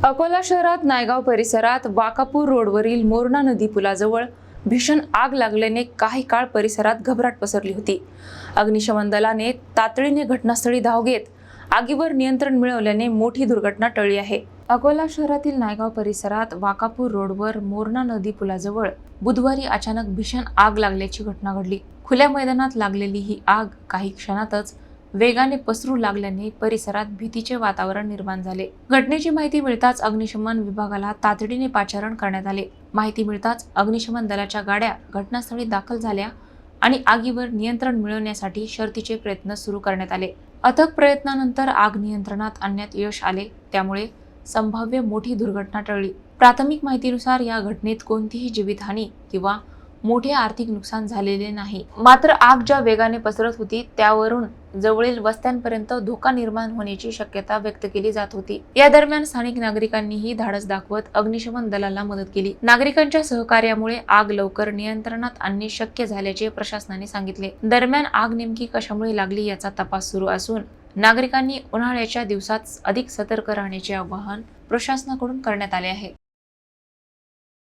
अकोला शहरात नायगाव परिसरात वाकापूर रोडवरील मोरणा नदी पुलाजवळ भीषण आग लागल्याने काही काळ परिसरात घबराट पसरली होती। अग्निशमन दलाने तातडीने घटनास्थळी धाव घेत आगीवर नियंत्रण मिळवल्याने मोठी दुर्घटना टळली आहे। अकोला शहरातील नायगाव परिसरात वाकापूर रोडवर मोरणा नदी पुलाजवळ बुधवारी अचानक भीषण आग लागल्याची घटना घडली। खुल्या मैदानात लागलेली ही आग काही क्षणातच वेगाने पसरू लागल्याने परिसरात भीतीचे वातावरण निर्माण झाले। घटनेची माहिती मिळताच अग्निशमन विभागाला तातडीने पाचारण करण्यात आले। माहिती मिळताच अग्निशमन दलाच्या गाड्या घटनास्थळी दाखल झाल्या आणि आगीवर नियंत्रण मिळवण्यासाठी शर्थीचे प्रयत्न सुरू करण्यात आले। अथक प्रयत्नानंतर आग नियंत्रणात आणण्यात यश आले, त्यामुळे संभाव्य मोठी दुर्घटना टळली। प्राथमिक माहितीनुसार या घटनेत कोणतीही जीवितहानी किंवा मोठे आर्थिक नुकसान झालेले नाही। मात्र आग ज्या वेगाने पसरत होती त्यावरून जवळील वस्त्यांपर्यंत धोका निर्माण होण्याची शक्यता व्यक्त केली जात होती। या दरम्यान स्थानिक नागरिकांनीही धाडस दाखवत अग्निशमन दलाला मदत केली। नागरिकांच्या सहकार्यामुळे आग लवकर नियंत्रणात आणणे शक्य झाल्याचे प्रशासनाने सांगितले। दरम्यान आग नेमकी कशामुळे लागली याचा तपास सुरू असून नागरिकांनी उन्हाळ्याच्या दिवसात अधिक सतर्क राहण्याचे आवाहन प्रशासनाकडून करण्यात आले आहे।